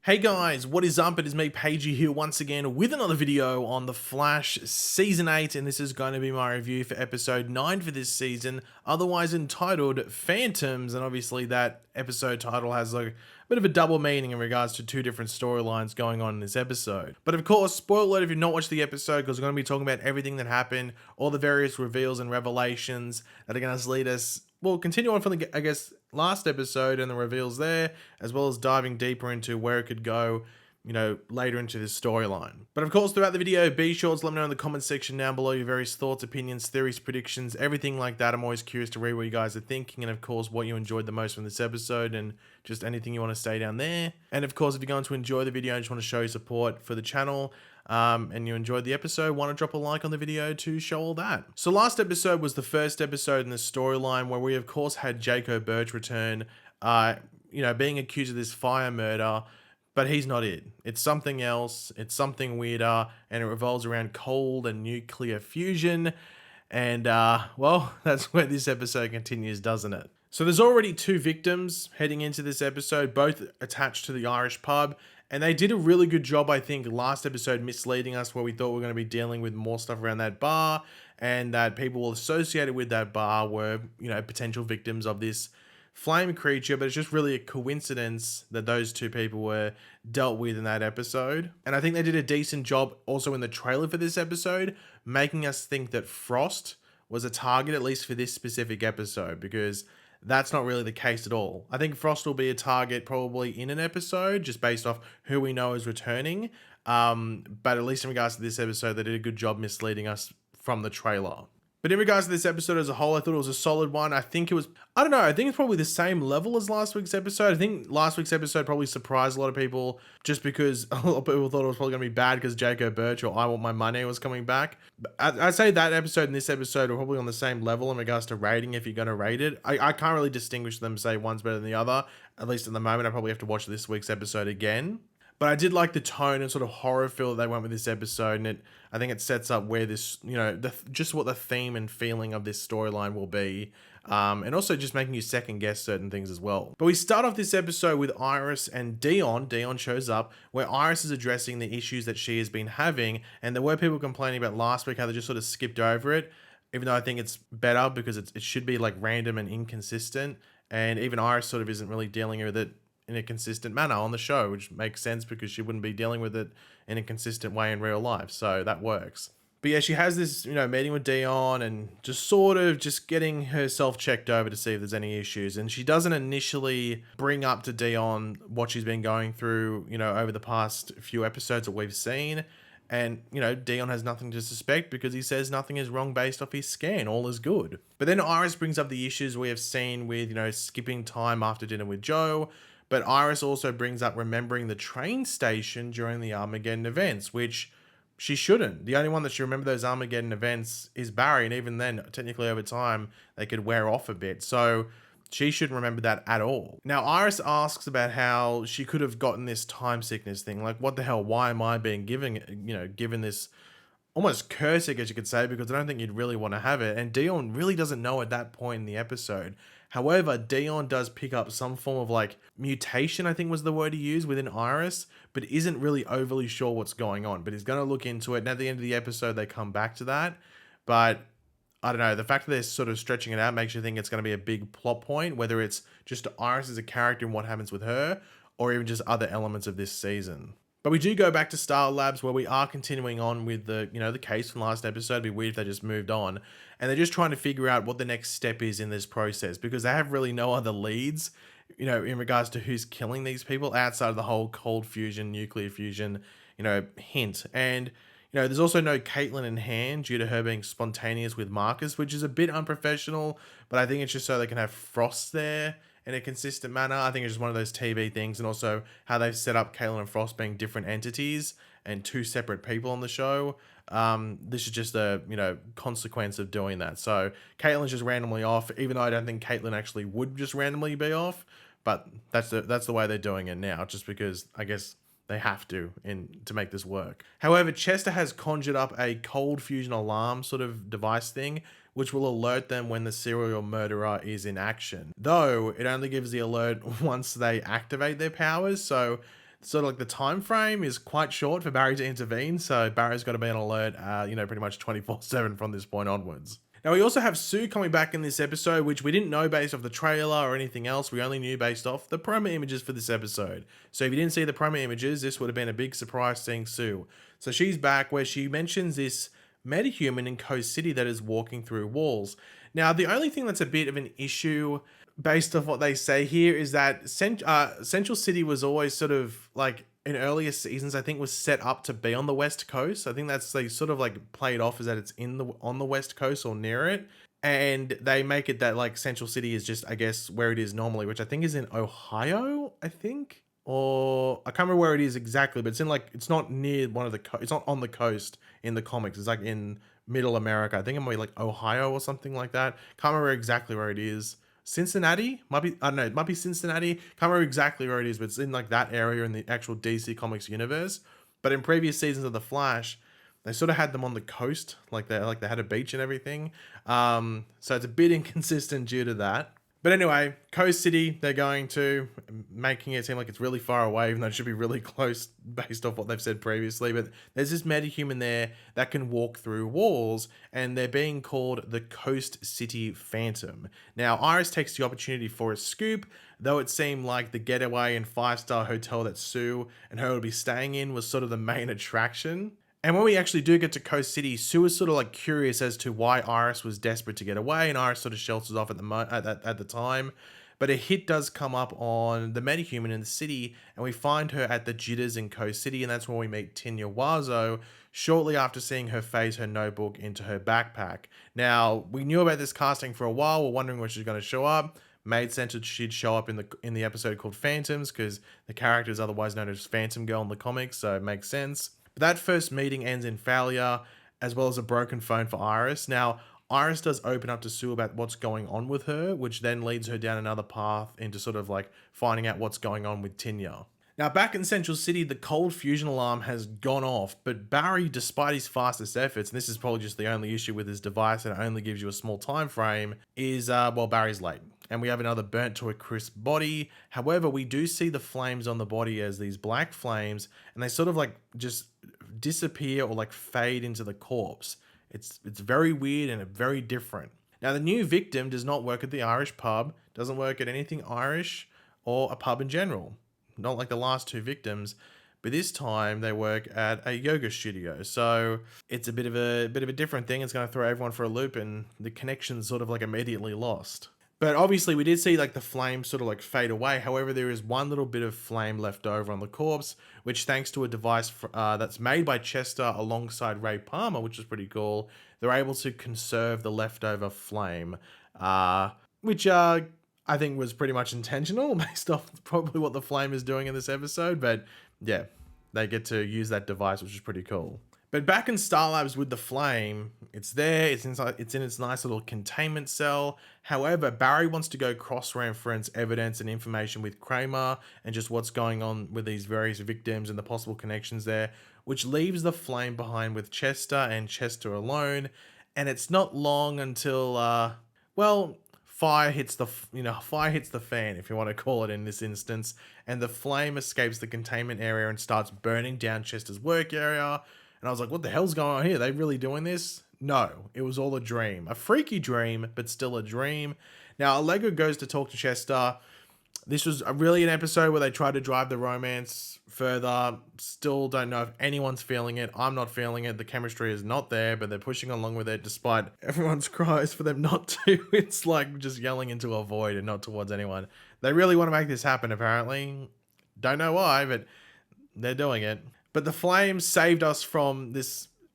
Hey guys, what is up? It is me, Pagey, here once again with another video on The Flash Season 8, and this is going to be my review for Episode 9 for this season, otherwise entitled Phantoms, and obviously that episode title has like a bit of a double meaning in regards to two different storylines going on in this episode. But of course, spoiler alert if you've not watched the episode, because we're going to be talking about everything that happened, all the various reveals and revelations that are going to lead us, well, continue on from the, I guess, last episode and the reveals there, as well as diving deeper into where it could go, later into this storyline. But of course, throughout the video, be sure to let me know in the comment section down below your various thoughts, opinions, theories, predictions, everything like that. I'm always curious to read what you guys are thinking, and of course, what you enjoyed the most from this episode, and just anything you want to say down there. And of course, if you're going to enjoy the video and just want to show your support for the channel, and you enjoyed the episode, want to drop a like on the video to show all that. So last episode was the first episode in the storyline where we of course had Jacob Birch return, being accused of this fire murder, but he's not it. It's something else, it's something weirder, and it revolves around cold and nuclear fusion. And well, that's where this episode continues, doesn't it? So there's already two victims heading into this episode, both attached to the Irish pub. And they did a really good job, I think, last episode misleading us where we thought we were going to be dealing with more stuff around that bar, and that people associated with that bar were, potential victims of this flame creature. But it's just really a coincidence that those two people were dealt with in that episode. And I think they did a decent job also in the trailer for this episode, making us think that Frost was a target, at least for this specific episode, because that's not really the case at all. I think Frost will be a target probably in an episode, just based off who we know is returning. But at least in regards to this episode, they did a good job misleading us from the trailer. But in regards to this episode as a whole, I thought it was a solid one. I think it was, I don't know, I think it's probably the same level as last week's episode. I think last week's episode probably surprised a lot of people just because a lot of people thought it was probably going to be bad because Jacob Birch or I Want My Money was coming back. I'd say that episode and this episode are probably on the same level in regards to rating if you're going to rate it. I can't really distinguish them, say one's better than the other. At least at the moment, I probably have to watch this week's episode again. But I did like the tone and sort of horror feel that they went with this episode, and I think it sets up where this, just what the theme and feeling of this storyline will be, and also just making you second guess certain things as well. But we start off this episode with Iris and Dion. Dion shows up, where Iris is addressing the issues that she has been having, and there were people complaining about last week how they just sort of skipped over it, even though I think it's better because it should be like random and inconsistent, and even Iris sort of isn't really dealing with it in a consistent manner on the show, which makes sense because she wouldn't be dealing with it in a consistent way in real life. So that works. But yeah, she has this, meeting with Dion and just sort of just getting herself checked over to see if there's any issues. And she doesn't initially bring up to Dion what she's been going through, over the past few episodes that we've seen. And, Dion has nothing to suspect because he says nothing is wrong based off his scan. All is good. But then Iris brings up the issues we have seen with, skipping time after dinner with Joe. But Iris also brings up remembering the train station during the Armageddon events, which she shouldn't. The only one that should remember those Armageddon events is Barry, and even then, technically over time, they could wear off a bit. So she shouldn't remember that at all. Now, Iris asks about how she could have gotten this time sickness thing. Like, what the hell? Why am I being given this almost curse, I guess you could say, because I don't think you'd really want to have it. And Dion really doesn't know at that point in the episode. However, Dion does pick up some form of like mutation, I think was the word he used, within Iris, but isn't really overly sure what's going on. But he's going to look into it. And at the end of the episode, they come back to that. But I don't know, the fact that they're sort of stretching it out makes you think it's going to be a big plot point, whether it's just Iris as a character and what happens with her, or even just other elements of this season. But we do go back to Star Labs, where we are continuing on with the, the case from last episode. It'd be weird if they just moved on. And they're just trying to figure out what the next step is in this process, because they have really no other leads, in regards to who's killing these people outside of the whole cold fusion, nuclear fusion, hint. And, there's also no Caitlin in hand due to her being spontaneous with Marcus, which is a bit unprofessional, but I think it's just so they can have Frost there in a consistent manner. I think it's just one of those TV things, and also how they've set up Caitlin and Frost being different entities and two separate people on the show. This is just a, consequence of doing that. So Caitlin's just randomly off, even though I don't think Caitlin actually would just randomly be off, but that's the way they're doing it now, just because I guess they have to make this work. However, Chester has conjured up a cold fusion alarm sort of device thing, which will alert them when the serial murderer is in action. Though, it only gives the alert once they activate their powers, so sort of like the time frame is quite short for Barry to intervene, so Barry's got to be on alert, pretty much 24/7 from this point onwards. Now, we also have Sue coming back in this episode, which we didn't know based off the trailer or anything else. We only knew based off the promo images for this episode. So if you didn't see the promo images, this would have been a big surprise seeing Sue. So she's back, where she mentions this metahuman in Coast City that is walking through walls. Now, the only thing that's a bit of an issue based off what they say here is that Central City was always sort of like in earlier seasons, I think was set up to be on the West Coast. I think that's they sort of like played off as that it's on the West Coast or near it. And they make it that like Central City is just, I guess, where it is normally, which I think is in Ohio, I think. Or I can't remember where it is exactly, but it's in like, it's not near one of the, it's not on the coast in the comics. It's like in middle America. I think it might be like Ohio or something like that. Can't remember exactly where it is. Cincinnati might be, I don't know, it might be Cincinnati. Can't remember exactly where it is, but it's in like that area in the actual DC Comics universe. But in previous seasons of The Flash, they sort of had them on the coast, like they had a beach and everything. So it's a bit inconsistent due to that. But anyway, Coast City, they're going to, making it seem like it's really far away, even though it should be really close based off what they've said previously. But there's this metahuman there that can walk through walls, and they're being called the Coast City Phantom. Now, Iris takes the opportunity for a scoop, though it seemed like the getaway and 5-star hotel that Sue and her would be staying in was sort of the main attraction. And when we actually do get to Coast City, Sue is sort of like curious as to why Iris was desperate to get away, and Iris sort of shelters off at the time. But a hit does come up on the metahuman in the city, and we find her at the Jitters in Coast City, and that's when we meet Tinya Wazo shortly after seeing her phase her notebook into her backpack. Now, we knew about this casting for a while. We're wondering when she's going to show up. Made sense that she'd show up in the episode called Phantoms, because the character is otherwise known as Phantom Girl in the comics, so it makes sense. But that first meeting ends in failure, as well as a broken phone for Iris. Now, Iris does open up to Sue about what's going on with her, which then leads her down another path into sort of like finding out what's going on with Tinya. Now, back in Central City, the cold fusion alarm has gone off, but Barry, despite his fastest efforts, and this is probably just the only issue with his device and it only gives you a small time frame, is, Barry's late. And we have another burnt to a crisp body. However, we do see the flames on the body as these black flames, and they sort of like just disappear or like fade into the corpse. It's very weird and very different. Now, the new victim does not work at the Irish pub, doesn't work at anything Irish or a pub in general. Not like the last two victims, but this time they work at a yoga studio. So it's a bit of a different thing. It's going to throw everyone for a loop, and the connection's sort of like immediately lost. But obviously we did see like the flame sort of like fade away. However, there is one little bit of flame left over on the corpse, which thanks to a device that's made by Chester alongside Ray Palmer, which is pretty cool, they're able to conserve the leftover flame, which I think was pretty much intentional based off probably what the flame is doing in this episode. But yeah, they get to use that device, which is pretty cool. But back in Star Labs with the flame, it's there, it's in its nice little containment cell. However, Barry wants to go cross-reference evidence and information with Kramer and just what's going on with these various victims and the possible connections there, which leaves the flame behind with Chester and Chester alone. And it's not long until, fire hits the fan, if you want to call it in this instance, and the flame escapes the containment area and starts burning down Chester's work area. And I was like, what the hell's going on here? Are they really doing this? No, it was all a dream. A freaky dream, but still a dream. Now, Allegra goes to talk to Chester. This was really an episode where they tried to drive the romance further. Still don't know if anyone's feeling it. I'm not feeling it. The chemistry is not there, but they're pushing along with it despite everyone's cries for them not to. It's like just yelling into a void and not towards anyone. They really want to make this happen, apparently. Don't know why, but they're doing it. But the flames saved us from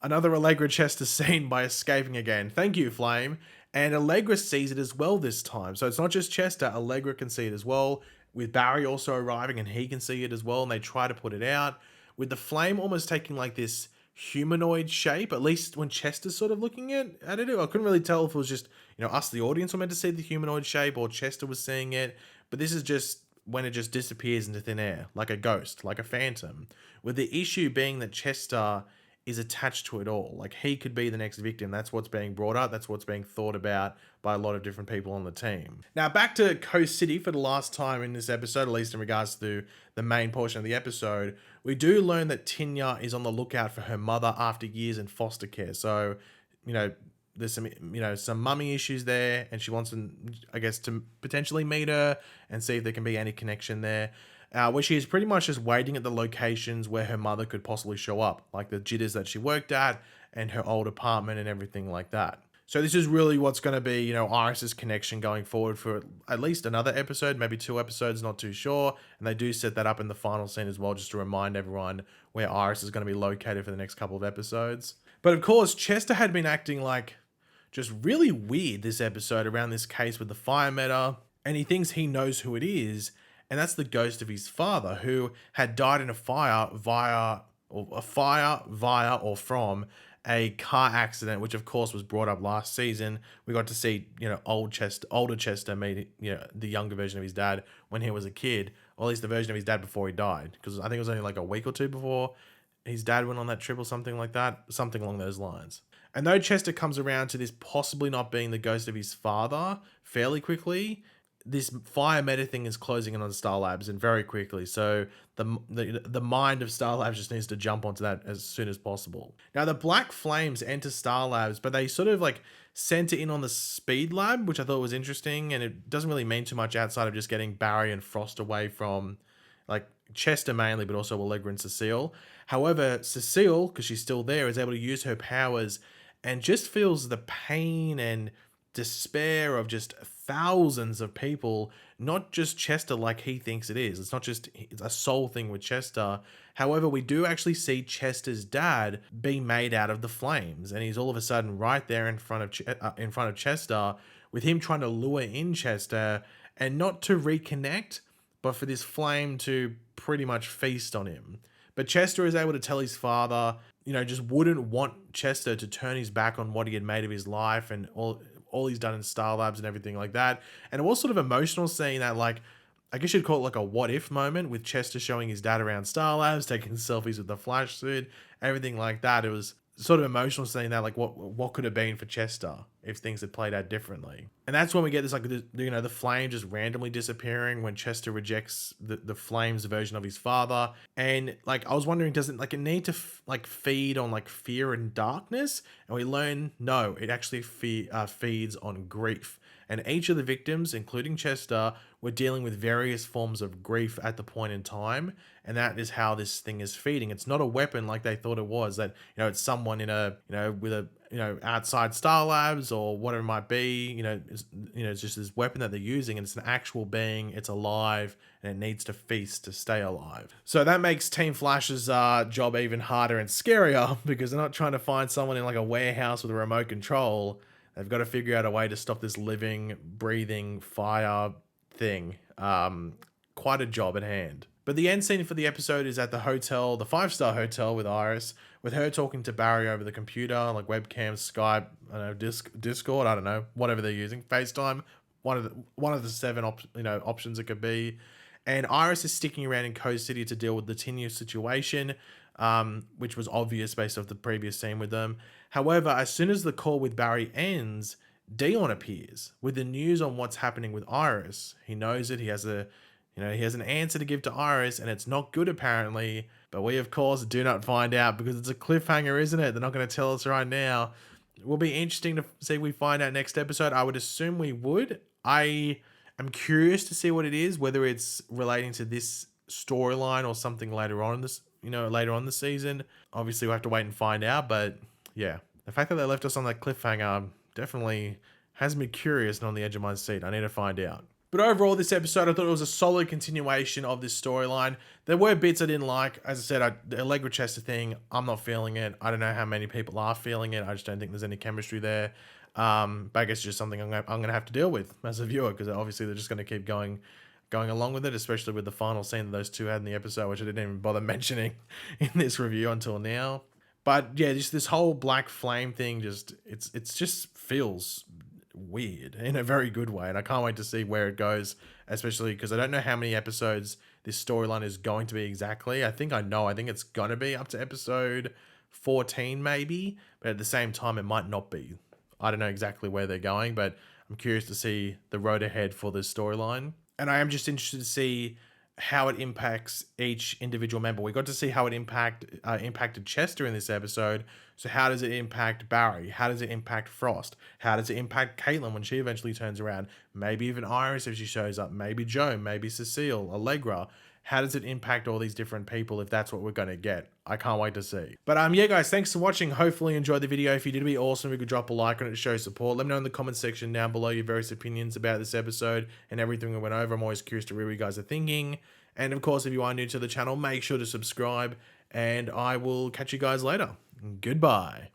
another Allegra Chester scene by escaping again. Thank you, Flame. And Allegra sees it as well this time. So it's not just Chester, Allegra can see it as well, with Barry also arriving and he can see it as well, and they try to put it out, with the flame almost taking like this humanoid shape, at least when Chester's sort of looking at it. I couldn't really tell if it was just, us, the audience, were meant to see the humanoid shape, or Chester was seeing it, but this is just when it just disappears into thin air, like a ghost, like a phantom, with the issue being that Chester is attached to it all. Like, he could be the next victim. That's what's being brought up. That's what's being thought about by a lot of different people on the team. Now, back to Coast City for the last time in this episode, at least in regards to the main portion of the episode. We do learn that Tinya is on the lookout for her mother after years in foster care. So, there's some mummy issues there, and she wants to potentially meet her and see if there can be any connection there. Where she is pretty much just waiting at the locations where her mother could possibly show up, like the jitters that she worked at and her old apartment and everything like that. So this is really what's going to be, Iris's connection going forward for at least another episode, maybe 2 episodes, not too sure. And they do set that up in the final scene as well, just to remind everyone where Iris is going to be located for the next couple of episodes. But of course, Chester had been acting like just really weird this episode around this case with the fire meter, and he thinks he knows who it is, and that's the ghost of his father, who had died in a fire via or from a car accident, which of course was brought up last season. We got to see, older Chester meet, the younger version of his dad when he was a kid, or at least the version of his dad before he died, because I think it was only like a week or 2 before his dad went on that trip or something like that, something along those lines. And though Chester comes around to this possibly not being the ghost of his father fairly quickly, this fire meta thing is closing in on Star Labs, and very quickly. So the mind of Star Labs just needs to jump onto that as soon as possible. Now the black flames enter Star Labs, but they sort of like center in on the speed lab, which I thought was interesting, and it doesn't really mean too much outside of just getting Barry and Frost away from like Chester mainly, but also Allegra and Cecile. However, Cecile, because she's still there, is able to use her powers and just feels the pain and despair of just thousands of people, not just Chester like he thinks it is. It's not just a soul thing with Chester. However, we do actually see Chester's dad be made out of the flames, and he's all of a sudden right there in front of Chester, with him trying to lure in Chester, and not to reconnect, but for this flame to pretty much feast on him. But Chester is able to tell his father, just wouldn't want Chester to turn his back on what he had made of his life and all he's done in Star Labs and everything like that. And it was sort of emotional seeing that, like, I guess you'd call it like a what if moment, with Chester showing his dad around Star Labs, taking selfies with the Flash suit, everything like that. It was sort of emotional seeing that, like, what could have been for Chester if things had played out differently. And that's when we get this, like, the flame just randomly disappearing when Chester rejects the flames version of his father. And like, I was wondering, does it need to feed on like fear and darkness? And we learn no, it actually feeds on grief. And each of the victims, including Chester, were dealing with various forms of grief at the point in time. And that is how this thing is feeding. It's not a weapon like they thought it was, that, it's someone with a, outside Star Labs or whatever it might be, it's just this weapon that they're using, and it's an actual being, it's alive, and it needs to feast to stay alive. So that makes Team Flash's job even harder and scarier, because they're not trying to find someone in like a warehouse with a remote control. They've got to figure out a way to stop this living, breathing fire thing. Quite a job at hand. But the end scene for the episode is at the hotel, the 5-star hotel with Iris, with her talking to Barry over the computer, like webcam, Skype, I don't know, Discord, I don't know, whatever they're using, FaceTime, one of the 7 options it could be. And Iris is sticking around in Coast City to deal with the Tinya situation, which was obvious based off the previous scene with them. However, as soon as the call with Barry ends, Dion appears with the news on what's happening with Iris. He knows it. He has an answer to give to Iris, and it's not good apparently. But we, of course, do not find out, because it's a cliffhanger, isn't it? They're not going to tell us right now. It will be interesting to see if we find out next episode. I would assume we would. I am curious to see what it is, whether it's relating to this storyline or something later on in this, later on the season. Obviously, we'll have to wait and find out. But yeah, the fact that they left us on that cliffhanger definitely has me curious and on the edge of my seat. I need to find out. But overall, this episode, I thought it was a solid continuation of this storyline. There were bits I didn't like. As I said, the Allegra Chester thing, I'm not feeling it. I don't know how many people are feeling it. I just don't think there's any chemistry there. But I guess it's just something I'm going to have to deal with as a viewer, because obviously they're just going to keep going along with it, especially with the final scene that those two had in the episode, which I didn't even bother mentioning in this review until now. But yeah, just this whole black flame thing, it's just feels weird in a very good way, and I can't wait to see where it goes, especially because I don't know how many episodes this storyline is going to be exactly. I think it's gonna be up to episode 14 maybe, but at the same time, it might not be. I don't know exactly where they're going, but I'm curious to see the road ahead for this storyline. And I am just interested to see how it impacts each individual member. We got to see how it impacted Chester in this episode. So how does it impact Barry? How does it impact Frost? How does it impact Caitlin when she eventually turns around? Maybe even Iris if she shows up. Maybe Joe. Maybe Cecile. Allegra. How does it impact all these different people if that's what we're going to get? I can't wait to see. But yeah, guys, thanks for watching. Hopefully you enjoyed the video. If you did, it'd be awesome if you could drop a like on it to show support. Let me know in the comment section down below your various opinions about this episode and everything we went over. I'm always curious to read what you guys are thinking. And of course, if you are new to the channel, make sure to subscribe. And I will catch you guys later. Goodbye.